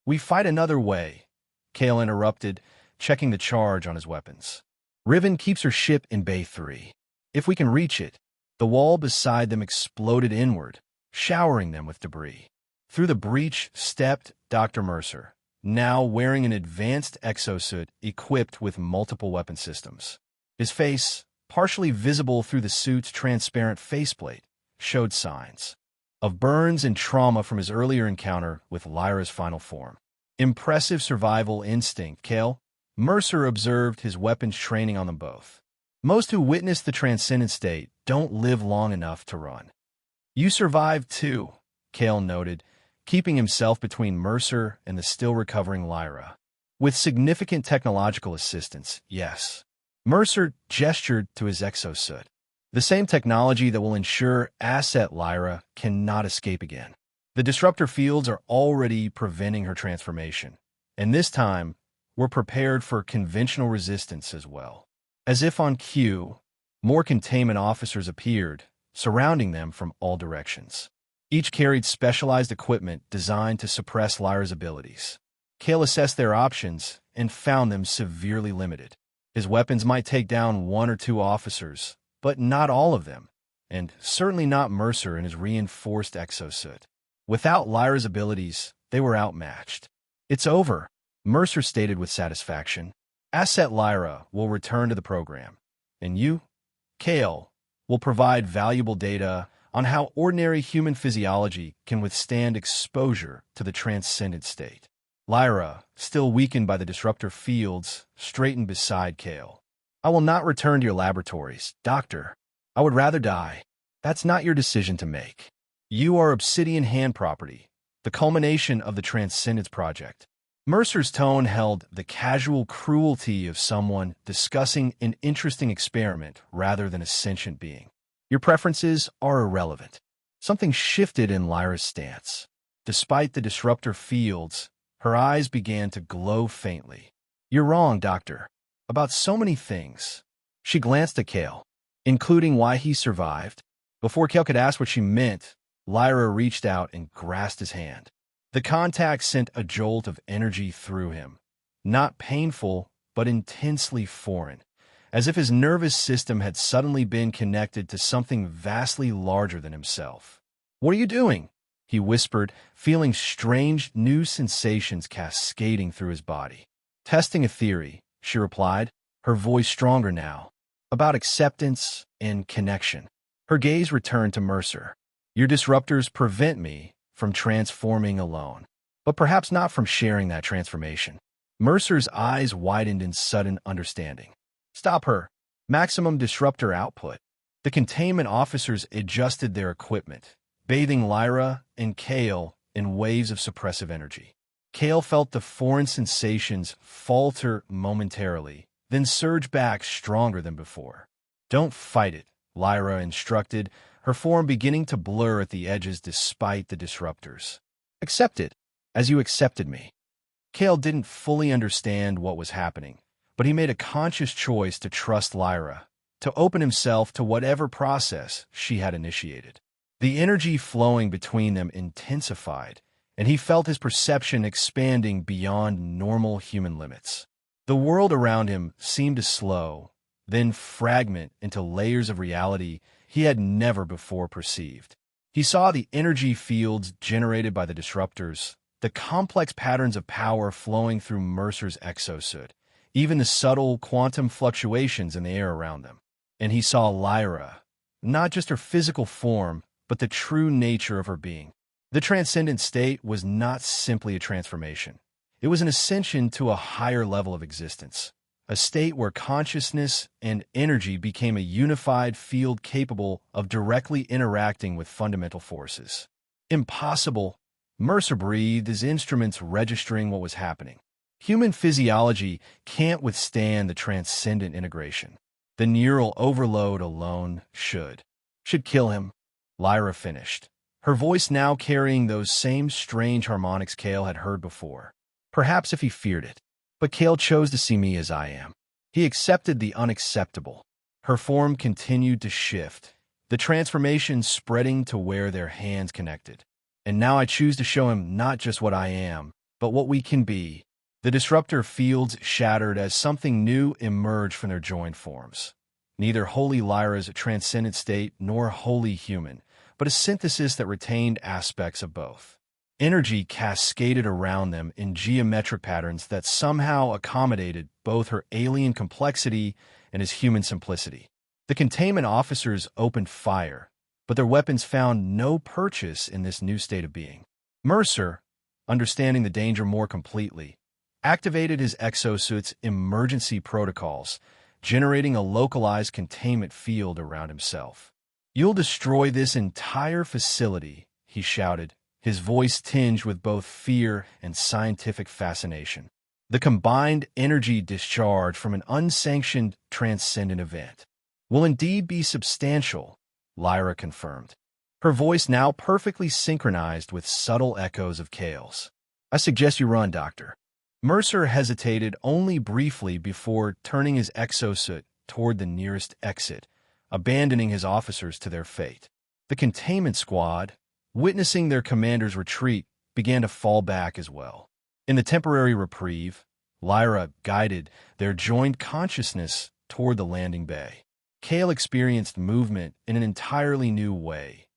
we fight another way, Kale interrupted, checking the charge on his weapons. Riven keeps her ship in Bay 3. If we can reach it, the wall beside them exploded inward, showering them with debris. Through the breach stepped Dr. Mercer, now wearing an advanced exosuit equipped with multiple weapon systems. His face, partially visible through the suit's transparent faceplate, showed signs of burns and trauma from his earlier encounter with Lyra's final form. Impressive survival instinct, Kale. Mercer observed his weapons training on them both. Most who witness the transcendent state don't live long enough to run. You survived too, Kale noted, keeping himself between Mercer and the still-recovering Lyra. With significant technological assistance, yes. Mercer gestured to his exosuit. The same technology that will ensure Asset Lyra cannot escape again. The disruptor fields are already preventing her transformation, and this time, we're prepared for conventional resistance as well. As if on cue, more containment officers appeared, surrounding them from all directions. Each carried specialized equipment designed to suppress Lyra's abilities. Kale assessed their options and found them severely limited. His weapons might take down one or two officers, but not all of them, and certainly not Mercer and his reinforced exosuit. Without Lyra's abilities, they were outmatched. It's over, Mercer stated with satisfaction. Asset Lyra will return to the program, and you, Kale, will provide valuable data on how ordinary human physiology can withstand exposure to the transcendent state. Lyra, still weakened by the disruptor fields, straightened beside Kale. I will not return to your laboratories, Doctor. I would rather die. That's not your decision to make. You are Obsidian Hand property, the culmination of the Transcendence Project. Mercer's tone held the casual cruelty of someone discussing an interesting experiment rather than a sentient being. Your preferences are irrelevant. Something shifted in Lyra's stance. Despite the disruptor fields, her eyes began to glow faintly. You're wrong, Doctor. About so many things. She glanced at Kale, including why he survived. Before Kale could ask what she meant, Lyra reached out and grasped his hand. The contact sent a jolt of energy through him. Not painful, but intensely foreign, as if his nervous system had suddenly been connected to something vastly larger than himself. "What are you doing?" he whispered, feeling strange new sensations cascading through his body. "Testing a theory," she replied, her voice stronger now, "about acceptance and connection." Her gaze returned to Mercer. "Your disruptors prevent me from transforming alone, but perhaps not from sharing that transformation." Mercer's eyes widened in sudden understanding. "Stop her. Maximum disruptor output." The containment officers adjusted their equipment, bathing Lyra and Kale in waves of suppressive energy. Kale felt the foreign sensations falter momentarily, then surge back stronger than before. "Don't fight it," Lyra instructed, her form beginning to blur at the edges despite the disruptors. "Accept it, as you accepted me." Kale didn't fully understand what was happening, but he made a conscious choice to trust Lyra, to open himself to whatever process she had initiated. The energy flowing between them intensified, and he felt his perception expanding beyond normal human limits. The world around him seemed to slow, then fragment into layers of reality he had never before perceived. He saw the energy fields generated by the disruptors, the complex patterns of power flowing through Mercer's exosuit, even the subtle quantum fluctuations in the air around them. And he saw Lyra, not just her physical form, but the true nature of her being. The transcendent state was not simply a transformation. It was an ascension to a higher level of existence, a state where consciousness and energy became a unified field capable of directly interacting with fundamental forces. "Impossible," Mercer breathed, his instruments registering what was happening. Human physiology can't withstand the transcendent integration. The neural overload alone should kill him, Lyra finished, her voice now carrying those same strange harmonics Kale had heard before. "Perhaps if he feared it. But Kale chose to see me as I am. He accepted the unacceptable." Her form continued to shift, the transformation spreading to where their hands connected. "And now I choose to show him not just what I am, but what we can be." The disruptor fields shattered as something new emerged from their joined forms. Neither wholly Lyra's transcendent state nor wholly human, but a synthesis that retained aspects of both. Energy cascaded around them in geometric patterns that somehow accommodated both her alien complexity and his human simplicity. The containment officers opened fire, but their weapons found no purchase in this new state of being. Mercer, understanding the danger more completely, activated his exosuit's emergency protocols, generating a localized containment field around himself. "You'll destroy this entire facility," he shouted, his voice tinged with both fear and scientific fascination. The combined energy discharge from an unsanctioned transcendent event will indeed be substantial, Lyra confirmed, her voice now perfectly synchronized with subtle echoes of Kale's. "I suggest you run, Doctor." Mercer hesitated only briefly before turning his exosuit toward the nearest exit, abandoning his officers to their fate. The containment squad, witnessing their commander's retreat, began to fall back as well. In the temporary reprieve, Lyra guided their joined consciousness toward the landing bay. Kale experienced movement in an entirely new way,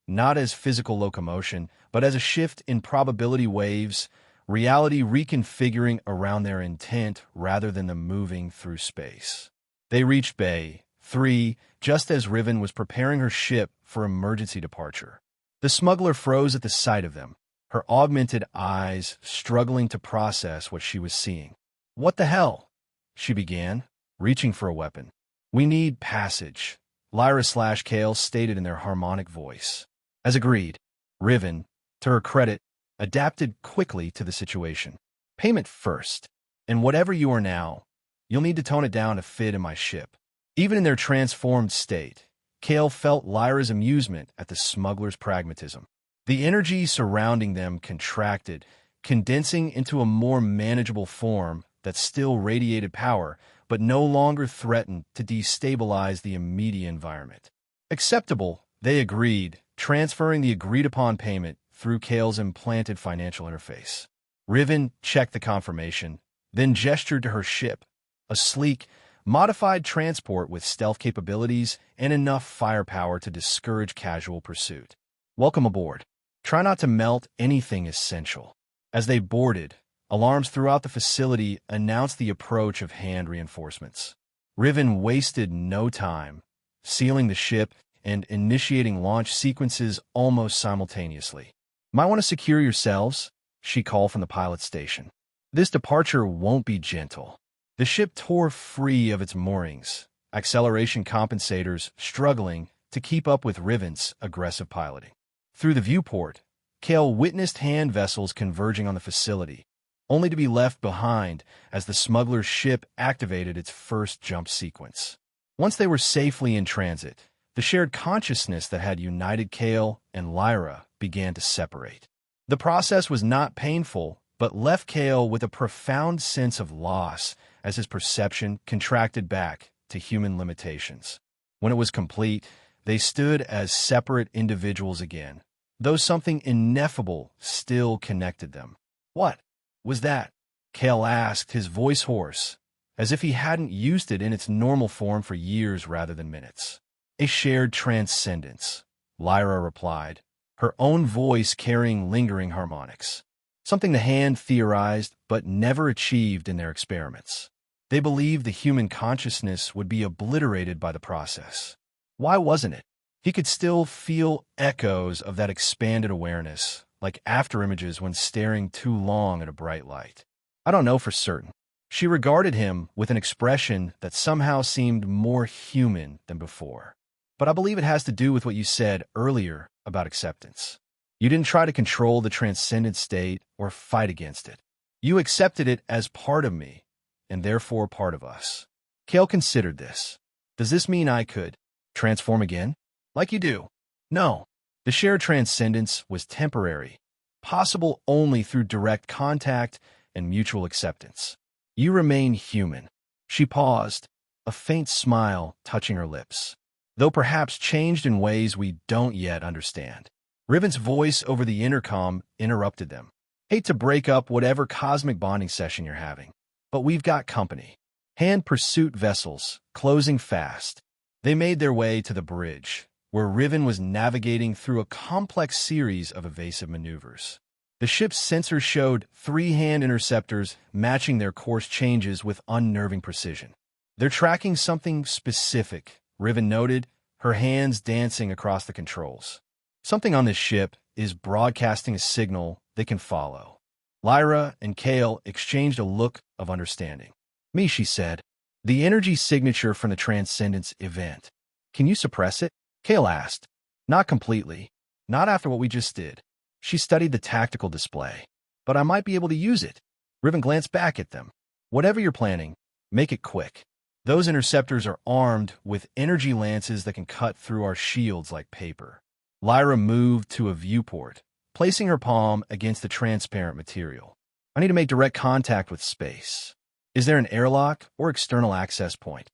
not as physical locomotion, but as a shift in probability waves, reality reconfiguring around their intent rather than them moving through space. They reached Bay 3 just as Riven was preparing her ship for emergency departure. The smuggler froze at the sight of them, her augmented eyes struggling to process what she was seeing. "What the hell?" she began, reaching for a weapon. "We need passage," Lyra/Kale stated in their harmonic voice. As agreed, Riven, to her credit, adapted quickly to the situation. "Payment first, and whatever you are now, you'll need to tone it down to fit in my ship." Even in their transformed state, Kale felt Lyra's amusement at the smuggler's pragmatism. The energy surrounding them contracted, condensing into a more manageable form that still radiated power, but no longer threatened to destabilize the immediate environment. Acceptable, they agreed, transferring the agreed-upon payment through Kale's implanted financial interface. Riven checked the confirmation, then gestured to her ship, a sleek, modified transport with stealth capabilities and enough firepower to discourage casual pursuit. Welcome aboard. Try not to melt anything essential. As they boarded, alarms throughout the facility announced the approach of hand reinforcements. Riven wasted no time, sealing the ship and initiating launch sequences almost simultaneously. Might want to secure yourselves, she called from the pilot station. This departure won't be gentle. The ship tore free of its moorings, acceleration compensators struggling to keep up with Riven's aggressive piloting. Through the viewport, Kale witnessed hand vessels converging on the facility, only to be left behind as the smuggler's ship activated its first jump sequence. Once they were safely in transit, the shared consciousness that had united Kale and Lyra began to separate. The process was not painful, but left Kale with a profound sense of loss as his perception contracted back to human limitations. When it was complete, they stood as separate individuals again, though something ineffable still connected them. What was that? Kale asked, his voice hoarse, as if he hadn't used it in its normal form for years rather than minutes. A shared transcendence, Lyra replied, her own voice carrying lingering harmonics. Something the hand theorized but never achieved in their experiments. They believed the human consciousness would be obliterated by the process. Why wasn't it? He could still feel echoes of that expanded awareness, like afterimages when staring too long at a bright light. I don't know for certain. She regarded him with an expression that somehow seemed more human than before. But I believe it has to do with what you said earlier about acceptance. You didn't try to control the transcendent state or fight against it. You accepted it as part of me, and therefore part of us. Kale considered this. Does this mean I could transform again? Like you do? No. The shared transcendence was temporary, possible only through direct contact and mutual acceptance. You remain human. She paused, a faint smile touching her lips, though perhaps changed in ways we don't yet understand. Riven's voice over the intercom interrupted them. Hate to break up whatever cosmic bonding session you're having, but we've got company. Hand pursuit vessels, closing fast. They made their way to the bridge, where Riven was navigating through a complex series of evasive maneuvers. The ship's sensors showed 3 hand interceptors matching their course changes with unnerving precision. They're tracking something specific, Riven noted, her hands dancing across the controls. Something on this ship is broadcasting a signal they can follow. Lyra and Kale exchanged a look of understanding. Me, she said. The energy signature from the Transcendence event. Can you suppress it? Kale asked. Not completely. Not after what we just did. She studied the tactical display. But I might be able to use it. Riven glanced back at them. Whatever you're planning, make it quick. Those interceptors are armed with energy lances that can cut through our shields like paper. Lyra moved to a viewport, placing her palm against the transparent material. I need to make direct contact with space. Is there an airlock or external access point?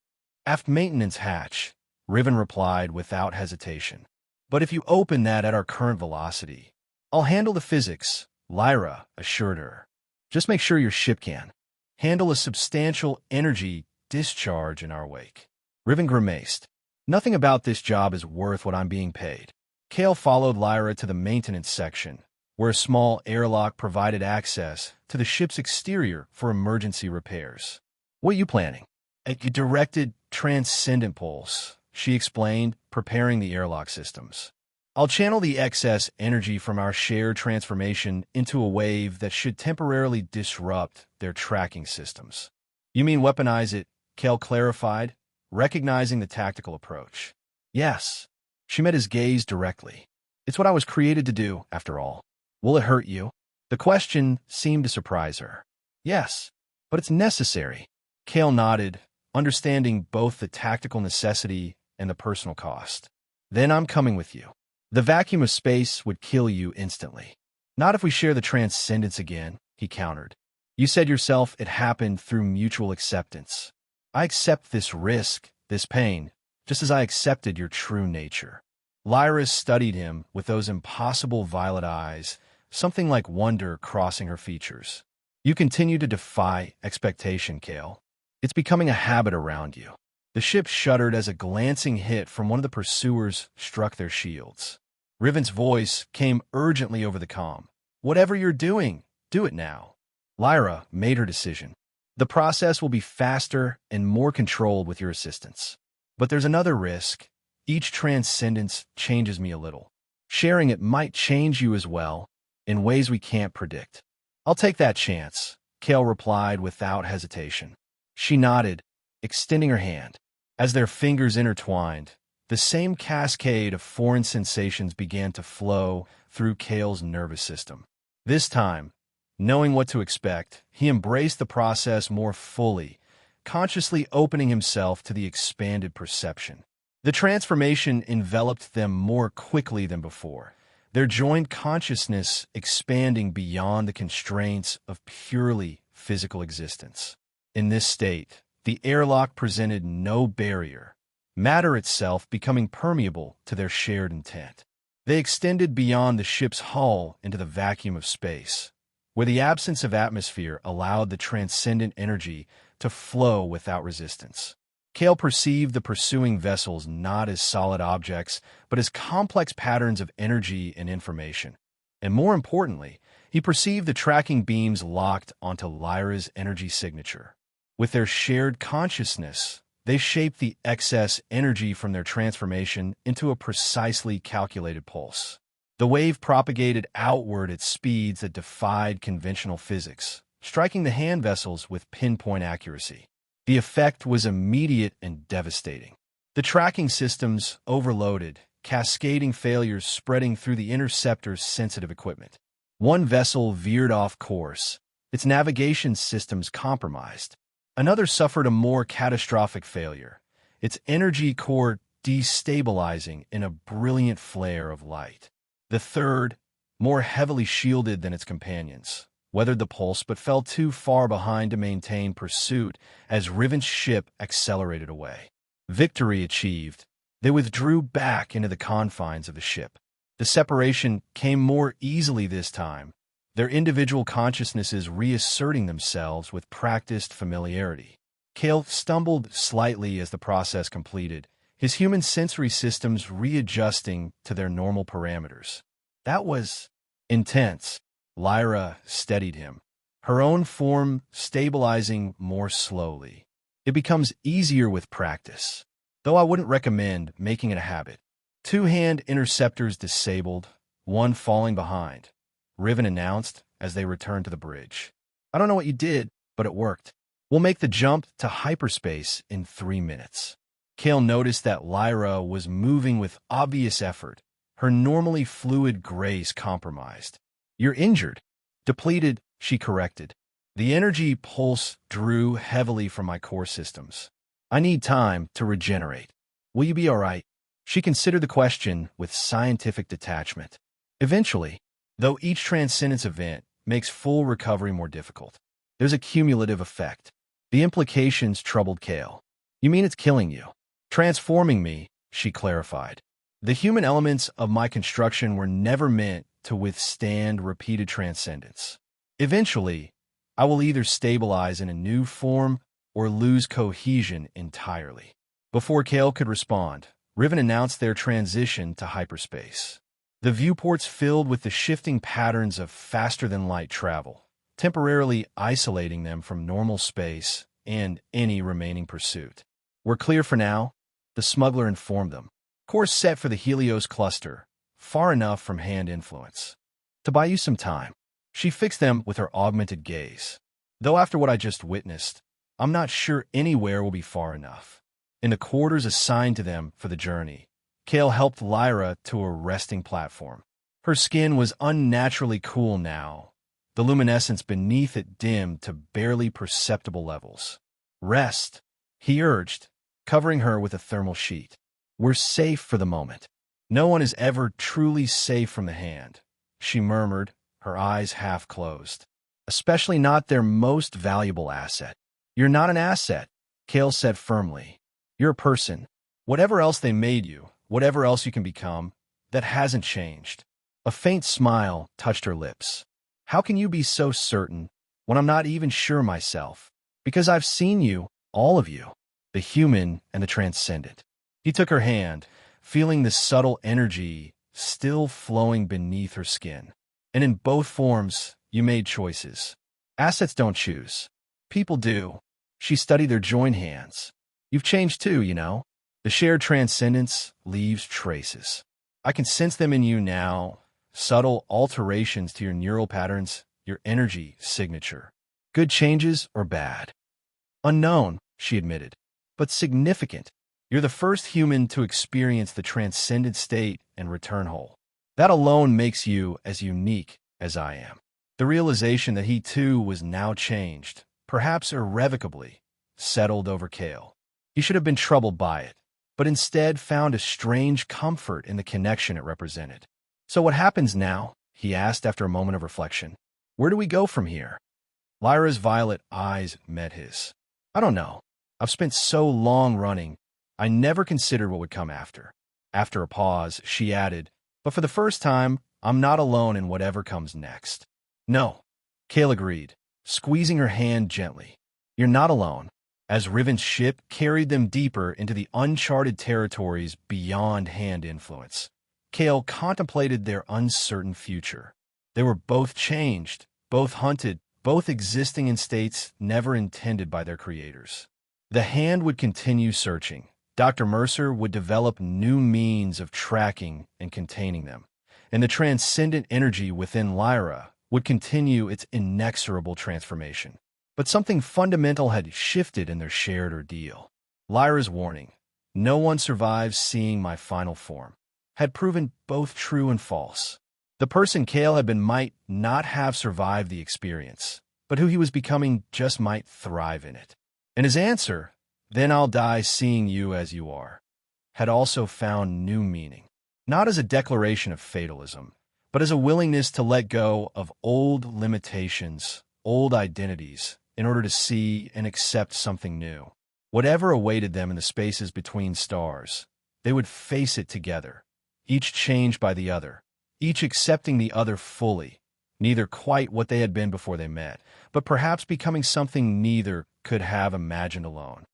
Aft maintenance hatch, Riven replied without hesitation. But if you open that at our current velocity, I'll handle the physics, Lyra assured her. Just make sure your ship can handle a substantial energy discharge in our wake. Riven grimaced. Nothing about this job is worth what I'm being paid. Kale followed Lyra to the maintenance section, where a small airlock provided access to the ship's exterior for emergency repairs. What are you planning? A directed transcendent pulse, she explained, preparing the airlock systems. I'll channel the excess energy from our shared transformation into a wave that should temporarily disrupt their tracking systems. You mean weaponize it, Kale clarified, recognizing the tactical approach. Yes. She met his gaze directly. It's what I was created to do, after all. Will it hurt you? The question seemed to surprise her. Yes, but it's necessary. Kale nodded, understanding both the tactical necessity and the personal cost. Then I'm coming with you. The vacuum of space would kill you instantly. Not if we share the transcendence again, he countered. You said yourself it happened through mutual acceptance. I accept this risk, this pain, just as I accepted your true nature. Lyra studied him with those impossible violet eyes, something like wonder crossing her features. You continue to defy expectation, Kale. It's becoming a habit around you. The ship shuddered as a glancing hit from one of the pursuers struck their shields. Riven's voice came urgently over the comm. Whatever you're doing, do it now. Lyra made her decision. The process will be faster and more controlled with your assistance. But there's another risk. Each transcendence changes me a little. Sharing it might change you as well, in ways we can't predict. I'll take that chance, Kale replied without hesitation. She nodded, extending her hand. As their fingers intertwined, the same cascade of foreign sensations began to flow through Kale's nervous system. This time, knowing what to expect, he embraced the process more fully, consciously opening himself to the expanded perception. The transformation enveloped them more quickly than before, their joined consciousness expanding beyond the constraints of purely physical existence. In this state, the airlock presented no barrier, matter itself becoming permeable to their shared intent. They extended beyond the ship's hull into the vacuum of space, where the absence of atmosphere allowed the transcendent energy to flow without resistance. Kale perceived the pursuing vessels not as solid objects, but as complex patterns of energy and information. And more importantly, he perceived the tracking beams locked onto Lyra's energy signature. With their shared consciousness, they shaped the excess energy from their transformation into a precisely calculated pulse. The wave propagated outward at speeds that defied conventional physics, striking the hand vessels with pinpoint accuracy. The effect was immediate and devastating. The tracking systems overloaded, cascading failures spreading through the interceptor's sensitive equipment. One vessel veered off course, its navigation systems compromised. Another suffered a more catastrophic failure, its energy core destabilizing in a brilliant flare of light. The third, more heavily shielded than its companions, weathered the pulse but fell too far behind to maintain pursuit as Riven's ship accelerated away. Victory achieved, they withdrew back into the confines of the ship. The separation came more easily this time, their individual consciousnesses reasserting themselves with practiced familiarity. Kale stumbled slightly as the process completed, his human sensory systems readjusting to their normal parameters. That was intense. Lyra steadied him, her own form stabilizing more slowly. It becomes easier with practice, though I wouldn't recommend making it a habit. 2 hand interceptors disabled, one falling behind, Riven announced as they returned to the bridge. I don't know what you did, but it worked. We'll make the jump to hyperspace in 3 minutes. Kale noticed that Lyra was moving with obvious effort, her normally fluid grace compromised. You're injured. Depleted, she corrected. The energy pulse drew heavily from my core systems. I need time to regenerate. Will you be all right? She considered the question with scientific detachment. Eventually, though each transcendence event makes full recovery more difficult, there's a cumulative effect. The implications troubled Kale. You mean it's killing you? Transforming me, she clarified. The human elements of my construction were never meant to withstand repeated transcendence. Eventually, I will either stabilize in a new form or lose cohesion entirely. Before Kale could respond, Riven announced their transition to hyperspace. The viewports filled with the shifting patterns of faster-than-light travel, temporarily isolating them from normal space and any remaining pursuit. We're clear for now, the smuggler informed them. Course set for the Helios cluster, far enough from hand influence. To buy you some time. She fixed them with her augmented gaze. Though after what I just witnessed, I'm not sure anywhere will be far enough. In the quarters assigned to them for the journey, Kale helped Lyra to a resting platform. Her skin was unnaturally cool now, the luminescence beneath it dimmed to barely perceptible levels. Rest, he urged, covering her with a thermal sheet. We're safe for the moment. No one is ever truly safe from the hand, she murmured, her eyes half closed. Especially not their most valuable asset. You're not an asset, Kale said firmly. You're a person. Whatever else they made you, whatever else you can become, that hasn't changed. A faint smile touched her lips. How can you be so certain when I'm not even sure myself? Because I've seen you, all of you, the human and the transcendent. He took her hand, feeling the subtle energy still flowing beneath her skin. And in both forms, you made choices. Assets don't choose. People do. She studied their joined hands. You've changed too, you know. The shared transcendence leaves traces. I can sense them in you now, subtle alterations to your neural patterns, your energy signature. Good changes or bad? Unknown, she admitted, but significant. You're the first human to experience the transcendent state and return whole. That alone makes you as unique as I am. The realization that he too was now changed, perhaps irrevocably, settled over Kale. He should have been troubled by it, but instead found a strange comfort in the connection it represented. So what happens now? He asked after a moment of reflection. Where do we go from here? Lyra's violet eyes met his. I don't know. I've spent so long running, I never considered what would come after. After a pause, she added, but for the first time, I'm not alone in whatever comes next. No, Kale agreed, squeezing her hand gently. You're not alone. As Riven's ship carried them deeper into the uncharted territories beyond hand influence, Kale contemplated their uncertain future. They were both changed, both hunted, both existing in states never intended by their creators. The hand would continue searching. Dr. Mercer would develop new means of tracking and containing them, and the transcendent energy within Lyra would continue its inexorable transformation. But something fundamental had shifted in their shared ordeal. Lyra's warning, no one survives seeing my final form, had proven both true and false. The person Kale had been might not have survived the experience, but who he was becoming just might thrive in it. And his answer, then I'll die seeing you as you are, had also found new meaning. Not as a declaration of fatalism, but as a willingness to let go of old limitations, old identities, in order to see and accept something new. Whatever awaited them in the spaces between stars, they would face it together, each changed by the other, each accepting the other fully, neither quite what they had been before they met, but perhaps becoming something neither could have imagined alone.